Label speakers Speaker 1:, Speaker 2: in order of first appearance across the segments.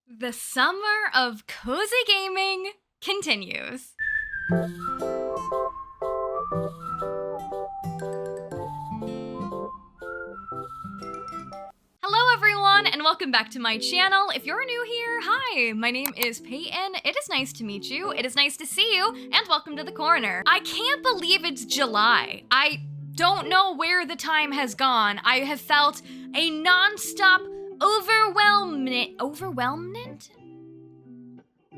Speaker 1: The summer of cozy gaming continues. Hello everyone, and welcome back to my channel. If you're new here, hi, my name is Payton. It is nice to meet you, it is nice to see you, and welcome to the corner. I can't believe it's July. I don't know where the time has gone. I have felt a non-stop overwhelmment?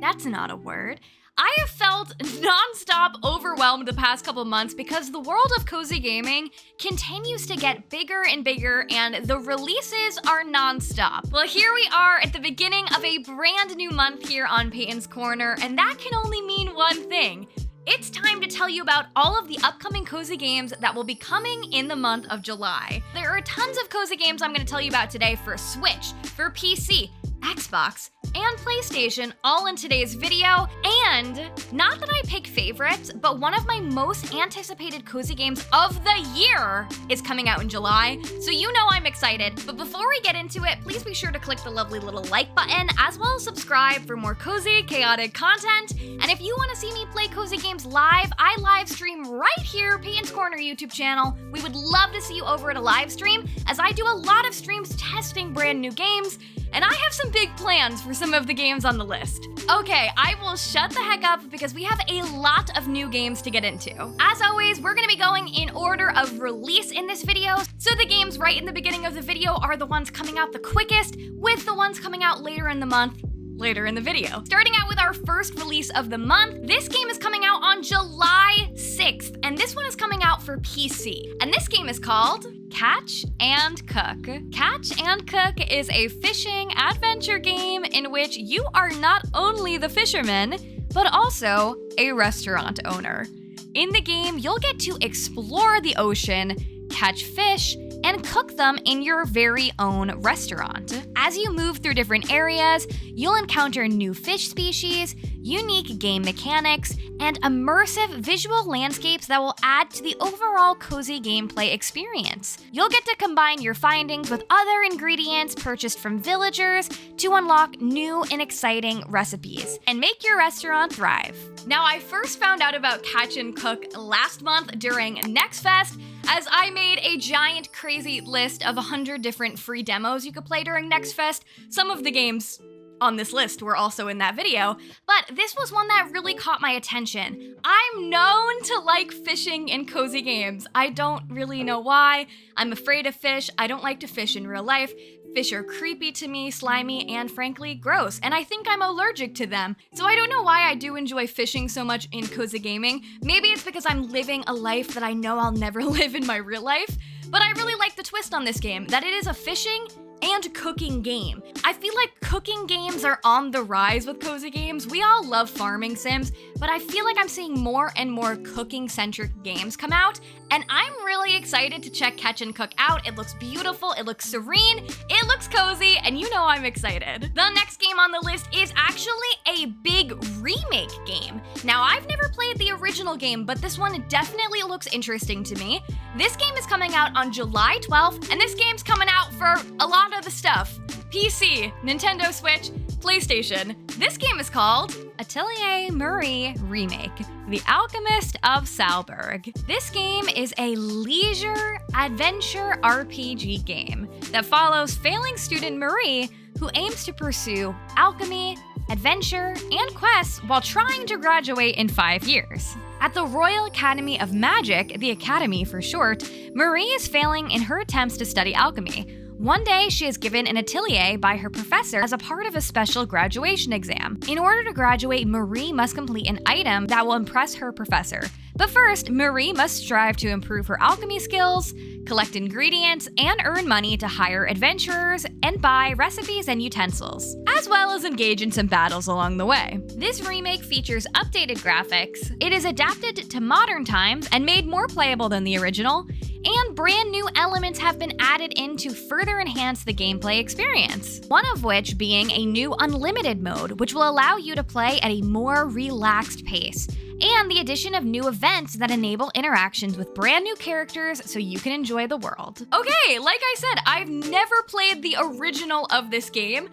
Speaker 1: That's not a word. I have felt non-stop overwhelmed the past couple months because the world of cozy gaming continues to get bigger and bigger and the releases are non-stop. Well, here we are at the beginning of a brand new month here on Payton's Corner, and that can only mean one thing. It's time to tell you about all of the upcoming cozy games that will be coming in the month of July. There are tons of cozy games I'm going to tell you about today for Switch, for PC, Xbox, and PlayStation, all in today's video. And not that I pick favorites, but one of my most anticipated cozy games of the year is coming out in July, so you know I'm excited. But before we get into it, please be sure to click the lovely little like button, as well as subscribe for more cozy, chaotic content. And if you want to see me play cozy games live, I live stream right here, Payton's Corner YouTube channel. We would love to see you over at a live stream, as I do a lot of streams testing brand new games, and I have some big plans for some of the games on the list. Okay, I will shut the heck up because we have a lot of new games to get into. As always, we're gonna be going in order of release in this video, so the games right in the beginning of the video are the ones coming out the quickest, with the ones coming out later in the month later in the video. Starting out with our first release of the month, this game is coming out on July 6th, and this one is coming out for PC. And this game is called Catch and Cook. Catch and Cook is a fishing adventure game in which you are not only the fisherman, but also a restaurant owner. In the game, you'll get to explore the ocean, catch fish, and cook them in your very own restaurant. As you move through different areas, you'll encounter new fish species, unique game mechanics, and immersive visual landscapes that will add to the overall cozy gameplay experience. You'll get to combine your findings with other ingredients purchased from villagers to unlock new and exciting recipes, and make your restaurant thrive. Now, I first found out about Catch and Cook last month during NextFest, as I made a giant crazy list of 100 different free demos you could play during NextFest. Some of the games on this list were also in that video, but this was one that really caught my attention. I'm known to like fishing in cozy games. I don't really know why. I'm afraid of fish. I don't like to fish in real life. Fish are creepy to me, slimy, and frankly gross, and I think I'm allergic to them. So I don't know why I do enjoy fishing so much in cozy gaming. Maybe it's because I'm living a life that I know I'll never live in my real life, but I really like the twist on this game, that it is a fishing and cooking game. I feel like cooking games are on the rise with cozy games. We all love farming sims, but I feel like I'm seeing more and more cooking-centric games come out, and I'm really excited to check Catch and Cook out. It looks beautiful, it looks serene, it looks cozy, and you know I'm excited. The next game on the list is actually a big remake game. Now, I've never played the original game, but this one definitely looks interesting to me. This game is coming out on July 12th, and this game's coming out for a lot of the stuff. PC, Nintendo Switch, PlayStation. This game is called Atelier Marie Remake, The Alchemist of SALBURG. This game is a leisure adventure RPG game that follows failing student Marie, who aims to pursue alchemy, adventure, and quests while trying to graduate in 5 years. At the Royal Academy of Magic, the Academy for short, Marie is failing in her attempts to study alchemy. One day, she is given an atelier by her professor as a part of a special graduation exam. In order to graduate, Marie must complete an item that will impress her professor. But first, Marie must strive to improve her alchemy skills, collect ingredients, and earn money to hire adventurers and buy recipes and utensils, as well as engage in some battles along the way. This remake features updated graphics, it is adapted to modern times and made more playable than the original, and brand new elements have been added in to further enhance the gameplay experience. One of which being a new unlimited mode, which will allow you to play at a more relaxed pace, and the addition of new events that enable interactions with brand new characters so you can enjoy the world. Okay, like I said, I've never played the original of this game.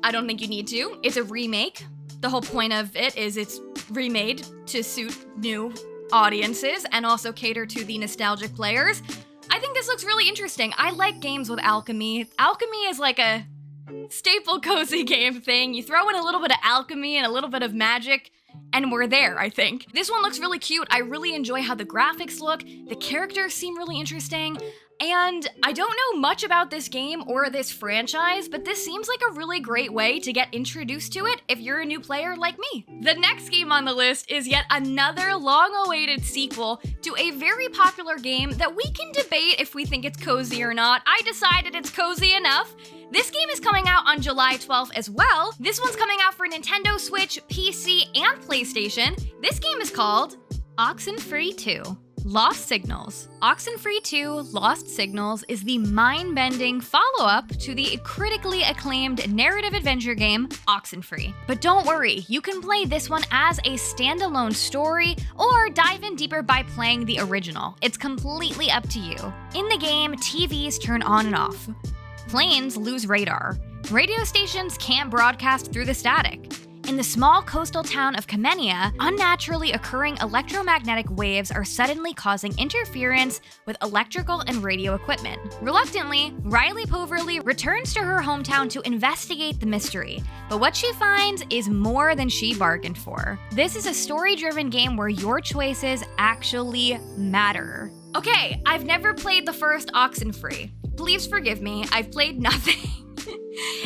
Speaker 1: I don't think you need to. It's a remake. The whole point of it is it's remade to suit new audiences and also cater to the nostalgic players. I think this looks really interesting. I like games with alchemy. Alchemy is like a staple cozy game thing. You throw in a little bit of alchemy and a little bit of magic, and we're there, I think. This one looks really cute. I really enjoy how the graphics look. The characters seem really interesting. And I don't know much about this game or this franchise, but this seems like a really great way to get introduced to it if you're a new player like me. The next game on the list is yet another long-awaited sequel to a very popular game that we can debate if we think it's cozy or not. I decided it's cozy enough. This game is coming out on July 12th as well. This one's coming out for Nintendo Switch, PC, and PlayStation. This game is called OXENFREE 2. Lost Signals. OXENFREE 2 Lost Signals is the mind-bending follow-up to the critically acclaimed narrative adventure game OXENFREE. But don't worry, you can play this one as a standalone story or dive in deeper by playing the original. It's completely up to you. In the game, TVs turn on and off. Planes lose radar. Radio stations can't broadcast through the static. In the small coastal town of Kamenia, unnaturally occurring electromagnetic waves are suddenly causing interference with electrical and radio equipment. Reluctantly, Riley Poverly returns to her hometown to investigate the mystery, but what she finds is more than she bargained for. This is a story-driven game where your choices actually matter. Okay, I've never played the first OXENFREE. Please forgive me, I've played nothing.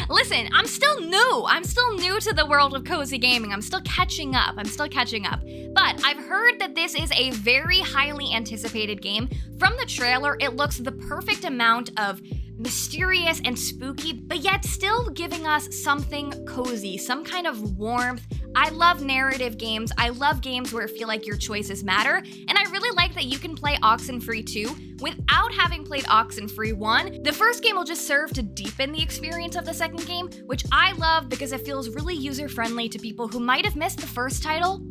Speaker 1: Listen, I'm still new. I'm still new to the world of cozy gaming. I'm still catching up. But I've heard that this is a very highly anticipated game. From the trailer, it looks the perfect amount of mysterious and spooky, but yet still giving us something cozy, some kind of warmth. I love narrative games. I love games where I feel like your choices matter, and I really like that you can play OXENFREE 2 without having played OXENFREE 1. The first game will just serve to deepen the experience of the second game, which I love because it feels really user-friendly to people who might have missed the first title,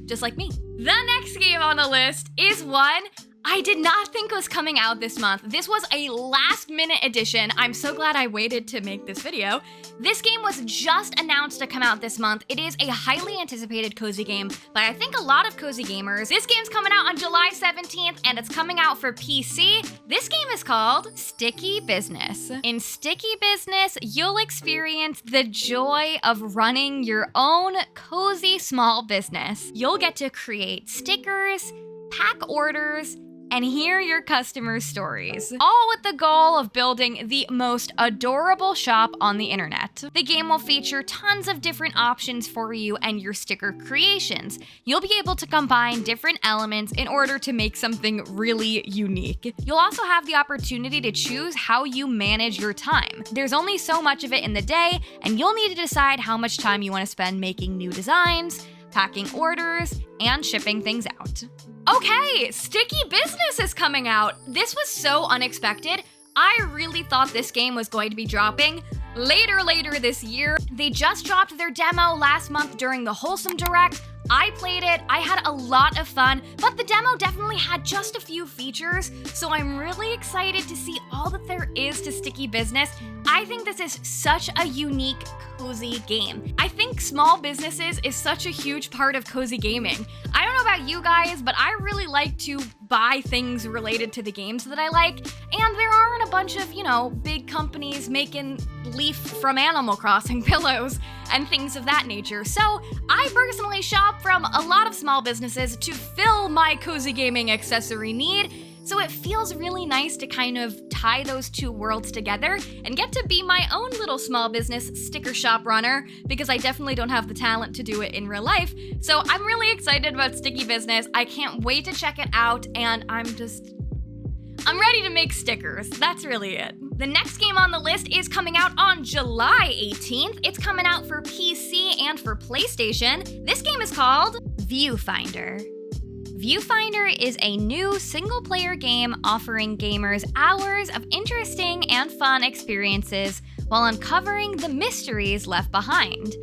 Speaker 1: just like me. The next game on the list is one I did not think was coming out this month. This was a last-minute addition. I'm so glad I waited to make this video. This game was just announced to come out this month. It is a highly anticipated cozy game by I think a lot of cozy gamers. This game's coming out on July 17th, and it's coming out for PC. This game is called Sticky Business. In Sticky Business, you'll experience the joy of running your own cozy small business. You'll get to create stickers, pack orders, and hear your customers' stories, all with the goal of building the most adorable shop on the internet. The game will feature tons of different options for you and your sticker creations. You'll be able to combine different elements in order to make something really unique. You'll also have the opportunity to choose how you manage your time. There's only so much of it in the day, and you'll need to decide how much time you want to spend making new designs, packing orders, and shipping things out. Okay, Sticky Business is coming out. This was so unexpected. I really thought this game was going to be dropping later this year. They just dropped their demo last month during the Wholesome Direct. I played it, I had a lot of fun, but the demo definitely had just a few features, so I'm really excited to see all that there is to Sticky Business. I think this is such a unique, cozy game. I think small businesses is such a huge part of cozy gaming. I don't know about you guys, but I really like to buy things related to the games that I like, and there aren't a bunch of, big companies making leaf from Animal Crossing pillows and things of that nature. So I personally shop from a lot of small businesses to fill my cozy gaming accessory need. So it feels really nice to kind of tie those two worlds together and get to be my own little small business sticker shop runner, because I definitely don't have the talent to do it in real life. So I'm really excited about Sticky Business. I can't wait to check it out, and I'm ready to make stickers. That's really it. The next game on the list is coming out on July 18th. It's coming out for PC and for PlayStation. This game is called VIEWFINDER. VIEWFINDER is a new single-player game offering gamers hours of interesting and fun experiences while uncovering the mysteries left behind.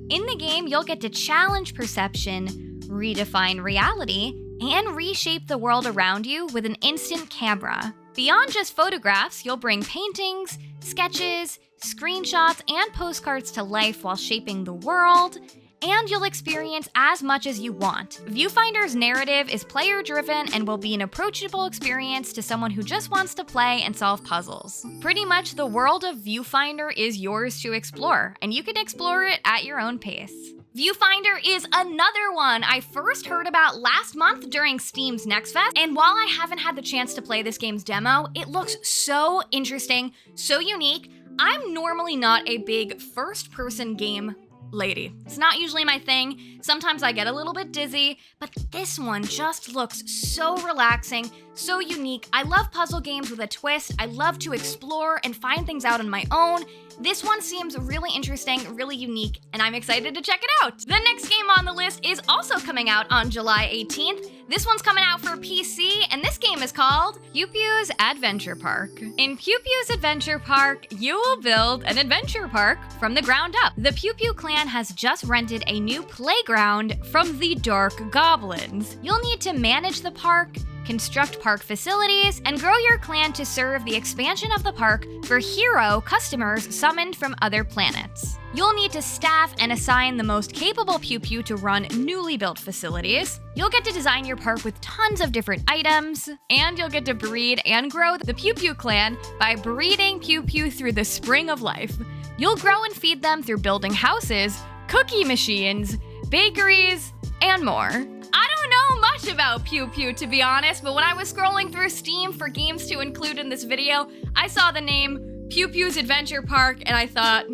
Speaker 1: In the game, you'll get to challenge perception, redefine reality, and reshape the world around you with an instant camera. Beyond just photographs, you'll bring paintings, sketches, screenshots, and postcards to life while shaping the world, and you'll experience as much as you want. Viewfinder's narrative is player-driven and will be an approachable experience to someone who just wants to play and solve puzzles. Pretty much the world of Viewfinder is yours to explore, and you can explore it at your own pace. Viewfinder is another one I first heard about last month during Steam's Next Fest, and while I haven't had the chance to play this game's demo, it looks so interesting, so unique. I'm normally not a big first-person game lady. It's not usually my thing. Sometimes I get a little bit dizzy, but this one just looks so relaxing, so unique. I love puzzle games with a twist. I love to explore and find things out on my own. This one seems really interesting, really unique, and I'm excited to check it out. The next game on the list is also coming out on July 18th. This one's coming out for PC, and this game is called PUPU'S Adventure Park. In PUPU'S Adventure Park, you will build an adventure park from the ground up. The PUPU clan has just rented a new playground from the Dark Goblins. You'll need to manage the park, construct park facilities, and grow your clan to serve the expansion of the park for hero customers summoned from other planets. You'll need to staff and assign the most capable PUPU to run newly built facilities. You'll get to design your park with tons of different items, and you'll get to breed and grow the PUPU clan by breeding PUPU through the spring of life. You'll grow and feed them through building houses, cookie machines, bakeries, and more. I don't know much about PUPU, to be honest, but when I was scrolling through Steam for games to include in this video, I saw the name PUPU'S Adventure Park, and I thought,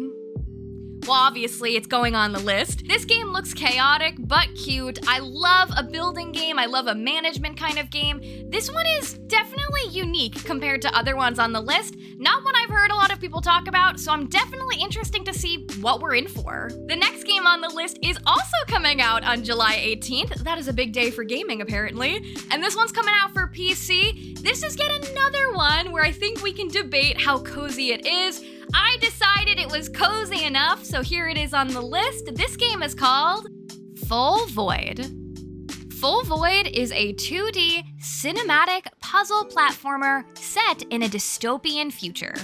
Speaker 1: well, obviously it's going on the list. This game looks chaotic, but cute. I love a building game. I love a management kind of game. This one is definitely unique compared to other ones on the list. Not one I've heard a lot of people talk about, so I'm definitely interested to see what we're in for. The next game on the list is also coming out on July 18th. That is a big day for gaming, apparently. And this one's coming out for PC. This is yet another one where I think we can debate how cozy it is. I decided it was cozy enough, so here it is on the list. This game is called Full Void. Full Void is a 2D cinematic puzzle platformer set in a dystopian future.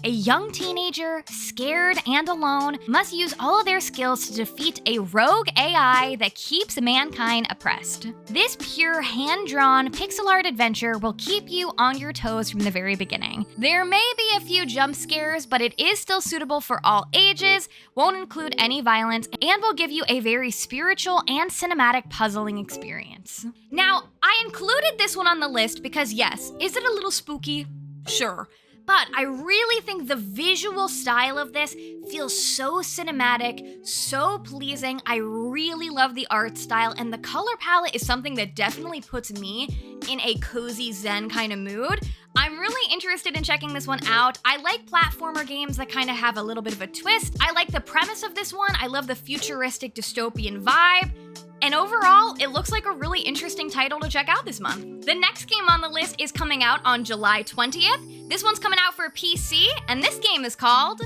Speaker 1: A young teenager, scared and alone, must use all of their skills to defeat a rogue AI that keeps mankind oppressed. This pure, hand-drawn, pixel art adventure will keep you on your toes from the very beginning. There may be a few jump scares, but it is still suitable for all ages, won't include any violence, and will give you a very spiritual and cinematic puzzling experience. Now, I included this one on the list because yes, is it a little spooky? Sure. But I really think the visual style of this feels so cinematic, so pleasing. I really love the art style, and the color palette is something that definitely puts me in a cozy zen kind of mood. I'm really interested in checking this one out. I like platformer games that kind of have a little bit of a twist. I like the premise of this one. I love the futuristic dystopian vibe. And overall, it looks like a really interesting title to check out this month. The next game on the list is coming out on July 20th. This one's coming out for PC, and this game is called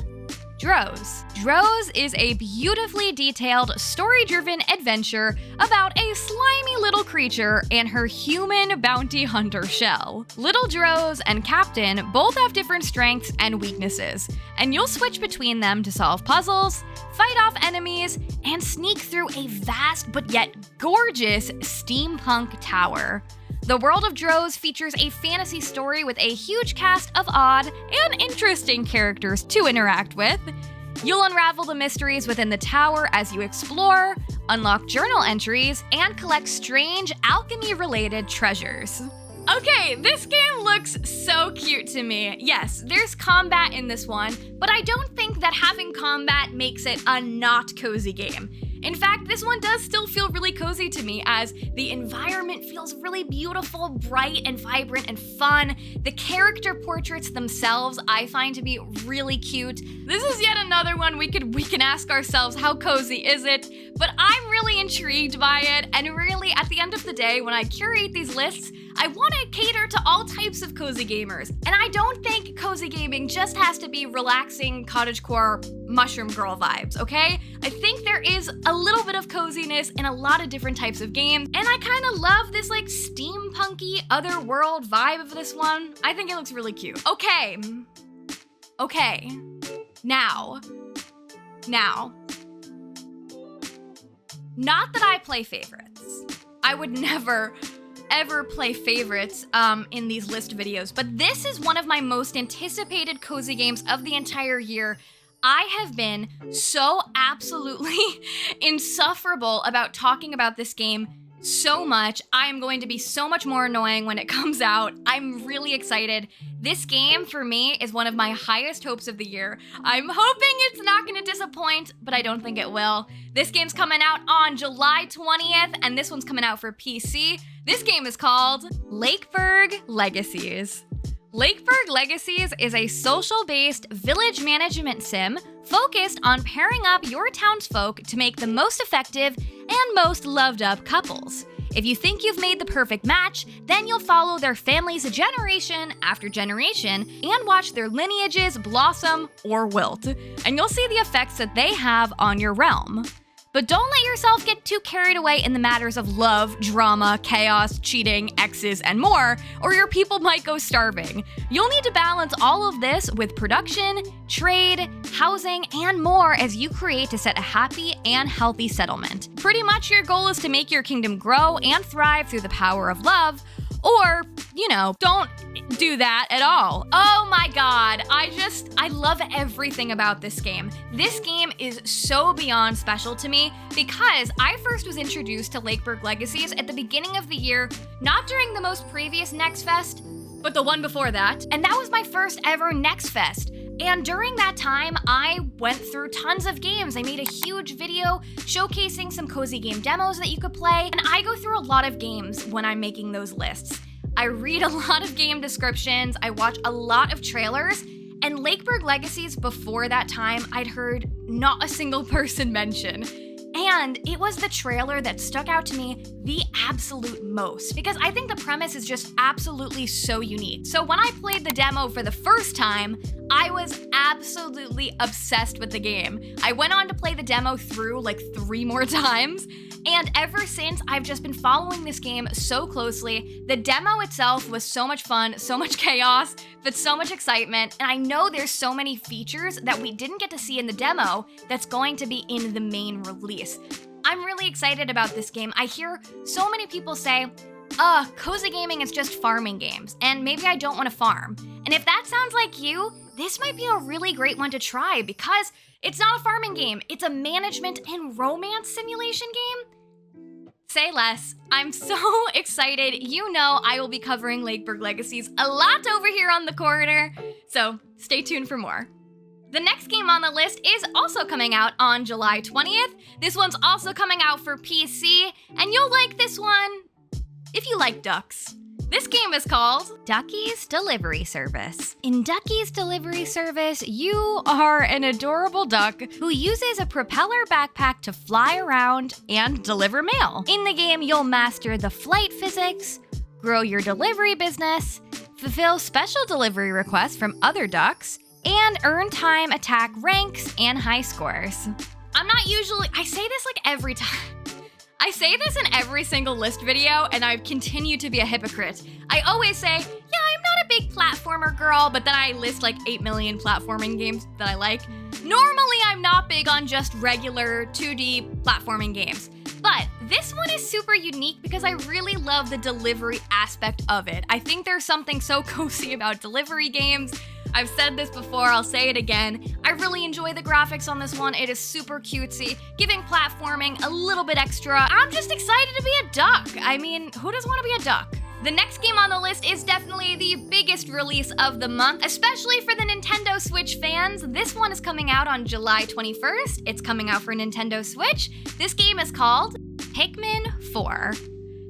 Speaker 1: DROS. DROS is a beautifully detailed, story-driven adventure about a slimy little creature and her human bounty hunter shell. Little DROS and Captain both have different strengths and weaknesses, and you'll switch between them to solve puzzles, fight off enemies, and sneak through a vast but yet gorgeous steampunk tower. The world of DROS features a fantasy story with a huge cast of odd and interesting characters to interact with. You'll unravel the mysteries within the tower as you explore, unlock journal entries, and collect strange alchemy-related treasures. Okay, this game looks so cute to me. Yes, there's combat in this one, but I don't think that having combat makes it a not cozy game. In fact, this one does still feel really cozy to me as the environment feels really beautiful, bright and vibrant and fun. The character portraits themselves I find to be really cute. This is yet another one we can ask ourselves, how cozy is it? But I'm really intrigued by it, and really at the end of the day, when I curate these lists, I want to cater to all types of cozy gamers. And I don't think cozy gaming just has to be relaxing cottagecore mushroom girl vibes, okay? I think there is a little bit of coziness in a lot of different types of games, and I kind of love this like steampunky otherworld vibe of this one. I think it looks really cute. Okay. Now, not that I play favorites. I would never, ever play favorites in these list videos, but this is one of my most anticipated cozy games of the entire year. I have been so absolutely insufferable about talking about this game so much. I am going to be so much more annoying when it comes out. I'm really excited. This game, for me, is one of my highest hopes of the year. I'm hoping it's not going to disappoint, but I don't think it will. This game's coming out on July 20th, and this one's coming out for PC. This game is called LAKEBURG Legacies. LAKEBURG Legacies is a social-based village management sim focused on pairing up your townsfolk to make the most effective and most loved-up couples. If you think you've made the perfect match, then you'll follow their families generation after generation and watch their lineages blossom or wilt, and you'll see the effects that they have on your realm. But don't let yourself get too carried away in the matters of love, drama, chaos, cheating, exes, and more, or your people might go starving. You'll need to balance all of this with production, trade, housing, and more as you create to set a happy and healthy settlement. Pretty much your goal is to make your kingdom grow and thrive through the power of love, or, you know, don't do that at all. Oh my god, I love everything about this game. This game is so beyond special to me because I first was introduced to LAKEBURG Legacies at the beginning of the year, not during the most previous Next Fest, but the one before that, and that was my first ever Next Fest. And during that time, I went through tons of games. I made a huge video showcasing some cozy game demos that you could play, and I go through a lot of games when I'm making those lists. I read a lot of game descriptions, I watch a lot of trailers, and LAKEBURG Legacies before that time, I'd heard not a single person mention. And it was the trailer that stuck out to me the absolute most, because I think the premise is just absolutely so unique. So when I played the demo for the first time, I was absolutely obsessed with the game. I went on to play the demo through like 3 more times, and ever since, I've just been following this game so closely. The demo itself was so much fun, so much chaos, but so much excitement, and I know there's so many features that we didn't get to see in the demo that's going to be in the main release. I'm really excited about this game. I hear so many people say, cozy gaming is just farming games, and maybe I don't want to farm. And if that sounds like you, this might be a really great one to try because it's not a farming game, it's a management and romance simulation game. Say less. I'm so excited. You know I will be covering LAKEBURG Legacies a lot over here on the corner, so stay tuned for more. The next game on the list is also coming out on July 20th. This one's also coming out for PC, and you'll like this one if you like ducks. This game is called DUCKY'S Delivery Service. In DUCKY'S Delivery Service, you are an adorable duck who uses a propeller backpack to fly around and deliver mail. In the game, you'll master the flight physics, grow your delivery business, fulfill special delivery requests from other ducks, and earn time, attack ranks, and high scores. I say this like every time. I say this in every single list video, and I've continued to be a hypocrite. I always say, yeah, I'm not a big platformer girl, but then I list like 8 million platforming games that I like. Normally, I'm not big on just regular 2D platforming games. But this one is super unique because I really love the delivery aspect of it. I think there's something so cozy about delivery games. I've said this before, I'll say it again. I really enjoy the graphics on this one. It is super cutesy, giving platforming a little bit extra. I'm just excited to be a duck. I mean, who doesn't want to be a duck? The next game on the list is definitely the biggest release of the month, especially for the Nintendo Switch fans. This one is coming out on July 21st. It's coming out for Nintendo Switch. This game is called Pikmin 4.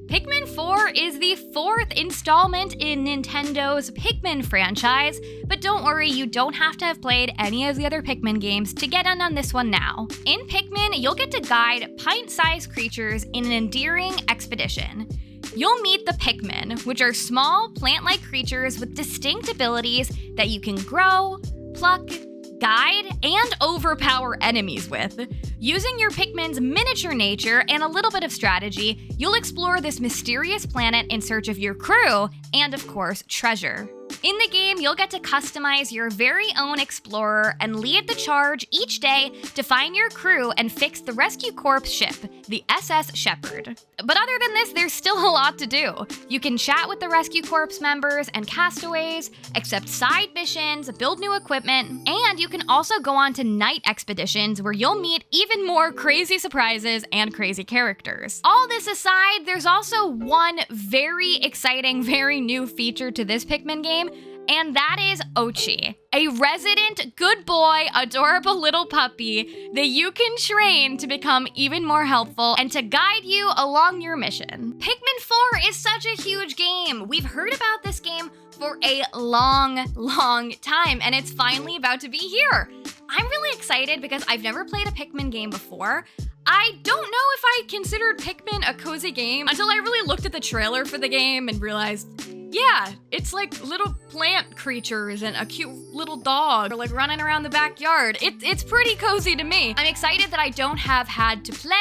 Speaker 1: Pikmin 4 is the 4th installment in Nintendo's Pikmin franchise, but don't worry, you don't have to have played any of the other Pikmin games to get in on this one now. In Pikmin, you'll get to guide pint-sized creatures in an endearing expedition. You'll meet the Pikmin, which are small, plant-like creatures with distinct abilities that you can grow, pluck, guide, and overpower enemies with. Using your Pikmin's miniature nature and a little bit of strategy, you'll explore this mysterious planet in search of your crew and, of course, treasure. In the game, you'll get to customize your very own explorer and lead the charge each day to find your crew and fix the rescue corps ship, the SS Shepherd. But other than this, there's still a lot to do. You can chat with the rescue corps members and castaways, accept side missions, build new equipment, and you can also go on to night expeditions where you'll meet even more crazy surprises and crazy characters. All this aside, there's also one very exciting, very new feature to this Pikmin game, and that is Ochi, a resident, good boy, adorable little puppy that you can train to become even more helpful and to guide you along your mission. Pikmin 4 is such a huge game. We've heard about this game for a long time, and it's finally about to be here. I'm really excited because I've never played a Pikmin game before. I don't know if I considered Pikmin a cozy game until I really looked at the trailer for the game and realized, yeah, it's like little plant creatures and a cute little dog like running around the backyard. It's pretty cozy to me. I'm excited that I don't have had to play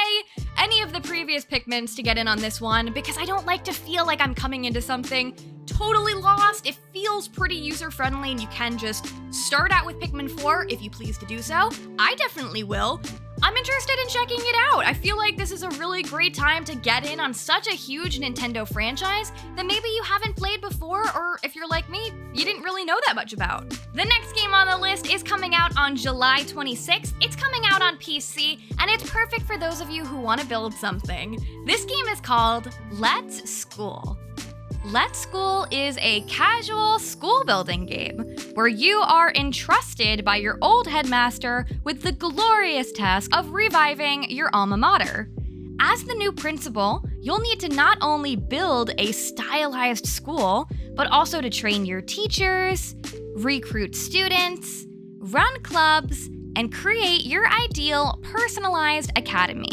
Speaker 1: any of the previous Pikmins to get in on this one because I don't like to feel like I'm coming into something totally lost. It feels pretty user-friendly and you can just start out with Pikmin 4 if you please to do so. I definitely will. I'm interested in checking it out. I feel like this is a really great time to get in on such a huge Nintendo franchise that maybe you haven't played before, or if you're like me, you didn't really know that much about. The next game on the list is coming out on July 26th. It's coming out on PC, and it's perfect for those of you who want to build something. This game is called Let's School. Let's School is a casual school building game where you are entrusted by your old headmaster with the glorious task of reviving your alma mater. As the new principal, you'll need to not only build a stylized school, but also to train your teachers, recruit students, run clubs, and create your ideal personalized academy.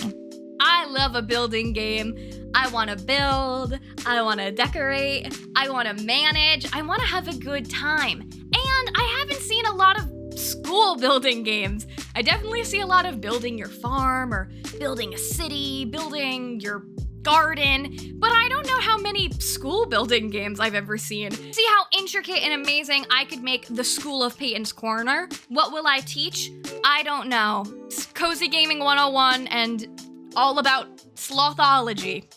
Speaker 1: I love a building game. I want to build, I want to decorate, I want to manage, I want to have a good time. And I haven't seen a lot of school building games. I definitely see a lot of building your farm or building a city, building your garden, but I don't know how many school building games I've ever seen. See how intricate and amazing I could make the school of Payton'sCorner? What will I teach? I don't know. It's Cozy Gaming 101 and all about slothology.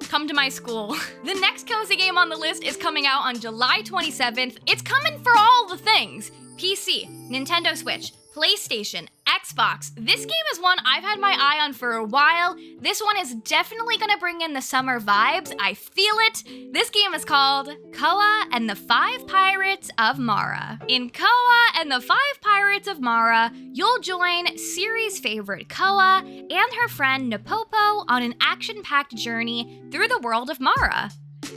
Speaker 1: Come to my school. The next cozy game on the list is coming out on July 27th. It's coming for all the things. PC, Nintendo Switch, PlayStation, Xbox. This game is one I've had my eye on for a while. This one is definitely gonna bring in the summer vibes. I feel it. This game is called Koa and the 5 Pirates of Mara. In Koa and the 5 Pirates of Mara, you'll join series favorite Koa and her friend Napopo on an action-packed journey through the world of Mara.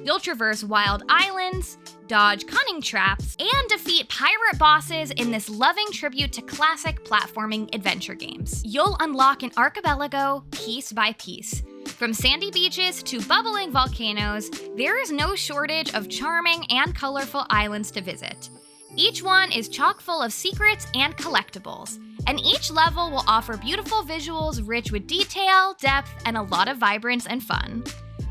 Speaker 1: You'll traverse wild islands, dodge cunning traps, and defeat pirate bosses in this loving tribute to classic platforming adventure games. You'll unlock an archipelago piece by piece. From sandy beaches to bubbling volcanoes, there is no shortage of charming and colorful islands to visit. Each one is chock full of secrets and collectibles, and each level will offer beautiful visuals rich with detail, depth, and a lot of vibrance and fun.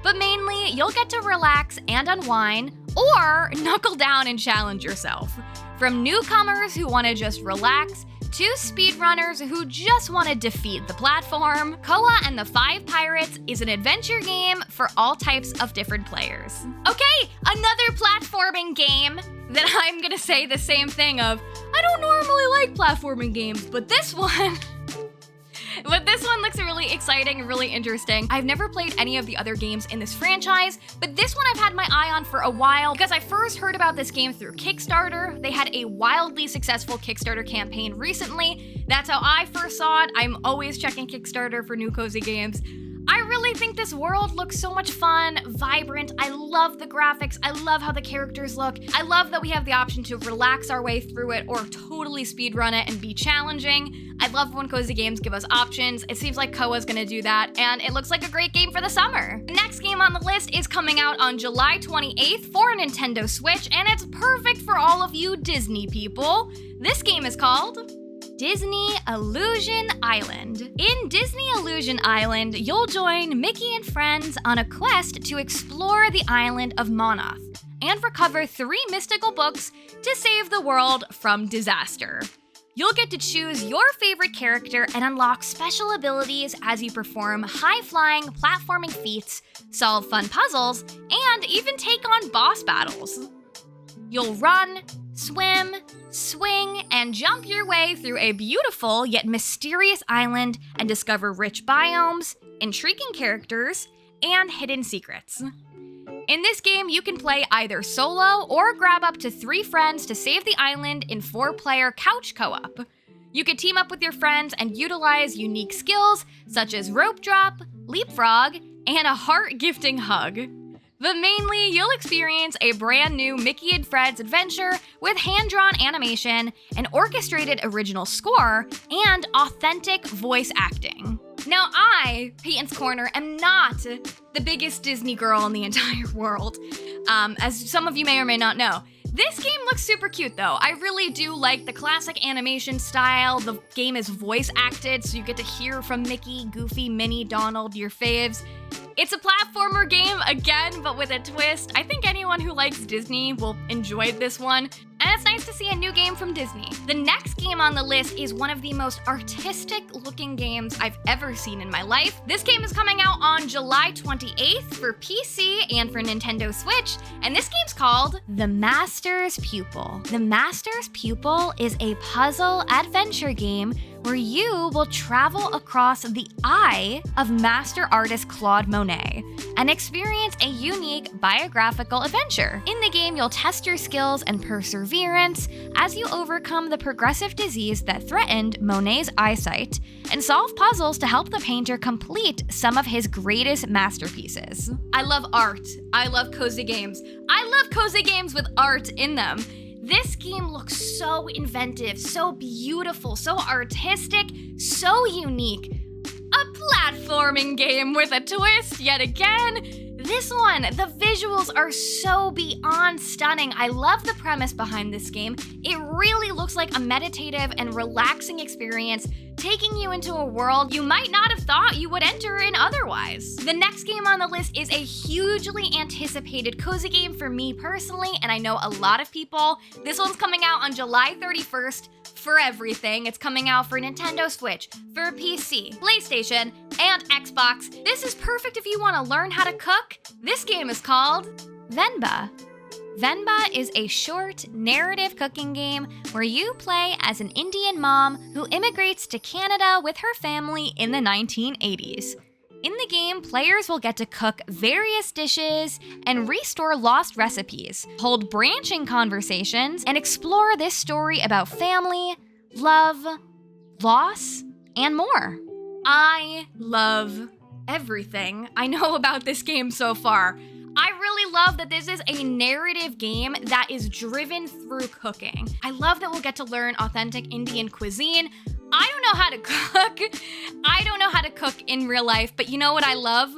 Speaker 1: But mainly, you'll get to relax and unwind, or knuckle down and challenge yourself. From newcomers who want to just relax, to speedrunners who just want to defeat the platform, Koa and the 5 Pirates is an adventure game for all types of different players. Okay, another platforming game that I'm gonna say the same thing of, I don't normally like platforming games, but this one... But this one looks really exciting and really interesting. I've never played any of the other games in this franchise, but this one I've had my eye on for a while because I first heard about this game through Kickstarter. They had a wildly successful Kickstarter campaign recently. That's how I first saw it. I'm always checking Kickstarter for new cozy games. I really think this world looks so much fun, vibrant. I love the graphics. I love how the characters look. I love that we have the option to relax our way through it or totally speedrun it and be challenging. I love when cozy games give us options. It seems like Koa's gonna do that, and it looks like a great game for the summer. The next game on the list is coming out on July 28th for Nintendo Switch, and it's perfect for all of you Disney people. This game is called Disney Illusion Island. In Disney Illusion Island, you'll join Mickey and friends on a quest to explore the island of Monoth and recover 3 mystical books to save the world from disaster. You'll get to choose your favorite character and unlock special abilities as you perform high-flying, platforming feats, solve fun puzzles, and even take on boss battles. You'll run, swim, swing, and jump your way through a beautiful yet mysterious island and discover rich biomes, intriguing characters, and hidden secrets. In this game, you can play either solo or grab up to 3 friends to save the island in 4-player couch co-op. You can team up with your friends and utilize unique skills such as rope drop, leapfrog, and a heart-gifting hug. But mainly, you'll experience a brand new Mickey and Fred's adventure with hand-drawn animation, an orchestrated original score, and authentic voice acting. Now I, Payton'sCorner, am not the biggest Disney girl in the entire world, as some of you may or may not know. This game looks super cute though. I really do like the classic animation style. The game is voice acted, so you get to hear from Mickey, Goofy, Minnie, Donald, your faves. It's a platformer game again, but with a twist. I think anyone who likes Disney will enjoy this one, and it's nice to see a new game from Disney. The next game on the list is one of the most artistic looking games I've ever seen in my life. This game is coming out on July 28th for PC and for Nintendo Switch, and this game's called The Master's Pupil. The Master's Pupil is a puzzle adventure game where you will travel across the eye of master artist Claude Monet and experience a unique biographical adventure. In the game, you'll test your skills and perseverance as you overcome the progressive disease that threatened Monet's eyesight and solve puzzles to help the painter complete some of his greatest masterpieces. I love art. I love cozy games. I love cozy games with art in them. This game looks so inventive, so beautiful, so artistic, so unique. A platforming game with a twist yet again. This one, the visuals are so beyond stunning. I love the premise behind this game. It really looks like a meditative and relaxing experience, taking you into a world you might not have thought you would enter in otherwise. The next game on the list is a hugely anticipated cozy game for me personally, and I know a lot of people. This one's coming out on July 31st for everything. It's coming out for Nintendo Switch, for PC, PlayStation, and Xbox. This is perfect if you want to learn how to cook. This game is called VENBA. VENBA is a short, narrative cooking game where you play as an Indian mom who immigrates to Canada with her family in the 1980s. In the game, players will get to cook various dishes and restore lost recipes, hold branching conversations, and explore this story about family, love, loss, and more. I love everything I know about this game so far. I really love that this is a narrative game that is driven through cooking. I love that we'll get to learn authentic Indian cuisine. I don't know how to cook. I don't know how to cook in real life, but you know what I love?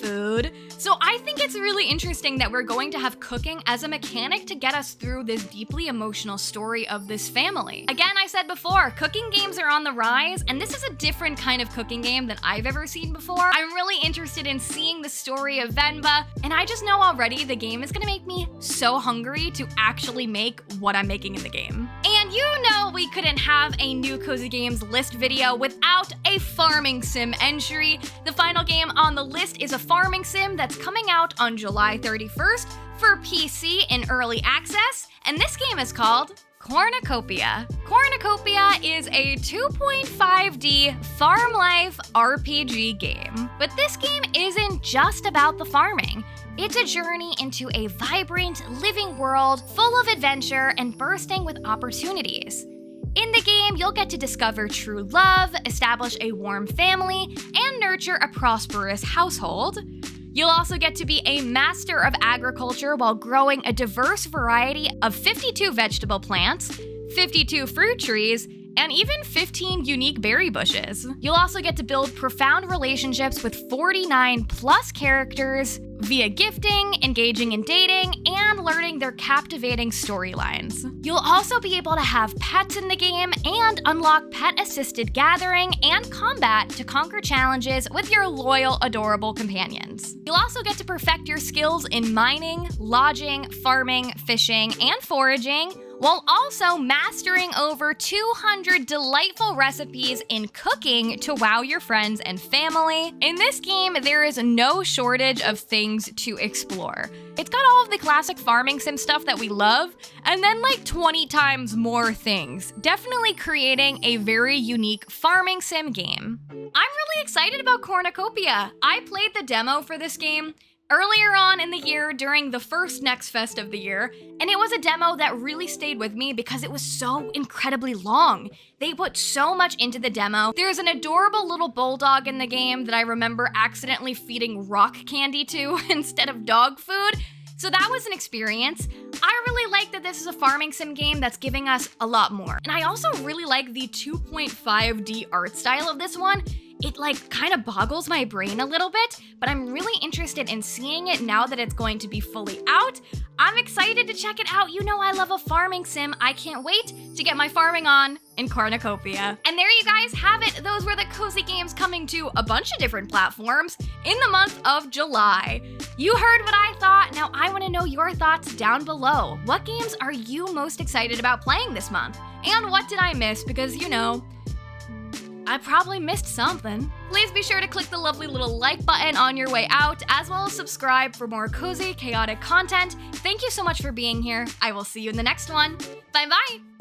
Speaker 1: Food. So I think it's really interesting that we're going to have cooking as a mechanic to get us through this deeply emotional story of this family. Again, I said before, cooking games are on the rise, and this is a different kind of cooking game than I've ever seen before. I'm really interested in seeing the story of VENBA, and I just know already the game is gonna make me so hungry to actually make what I'm making in the game. And you know we couldn't have a new Cozy Games list video without a farming sim entry. The final game on the list is a farming sim that's coming out on July 31st for PC in early access, and this game is called Cornucopia. Cornucopia is a 2.5D farm life RPG game. But this game isn't just about the farming. It's a journey into a vibrant, living world full of adventure and bursting with opportunities. In the game, you'll get to discover true love, establish a warm family, and nurture a prosperous household. You'll also get to be a master of agriculture while growing a diverse variety of 52 vegetable plants, 52 fruit trees, and even 15 unique berry bushes. You'll also get to build profound relationships with 49 plus characters via gifting, engaging in dating, and learning their captivating storylines. You'll also be able to have pets in the game and unlock pet-assisted gathering and combat to conquer challenges with your loyal, adorable companions. You'll also get to perfect your skills in mining, lodging, farming, fishing, and foraging, while also mastering over 200 delightful recipes in cooking to wow your friends and family. In this game, there is no shortage of things to explore. It's got all of the classic farming sim stuff that we love, and then like 20 times more things, definitely creating a very unique farming sim game. I'm really excited about Cornucopia. I played the demo for this game earlier on in the year during the first Next Fest of the year, and it was a demo that really stayed with me because it was so incredibly long. They put so much into the demo. There's an adorable little bulldog in the game that I remember accidentally feeding rock candy to instead of dog food, so that was an experience. I really like that this is a farming sim game that's giving us a lot more. And I also really like the 2.5D art style of this one. It like kind of boggles my brain a little bit, but I'm really interested in seeing it now that it's going to be fully out. I'm excited to check it out. You know I love a farming sim. I can't wait to get my farming on in Cornucopia. And there you guys have it. Those were the cozy games coming to a bunch of different platforms in the month of July. You heard what I thought. Now I want to know your thoughts down below. What games are you most excited about playing this month? And what did I miss? Because, you know, I probably missed something. Please be sure to click the lovely little like button on your way out, as well as subscribe for more cozy, chaotic content. Thank you so much for being here. I will see you in the next one. Bye-bye!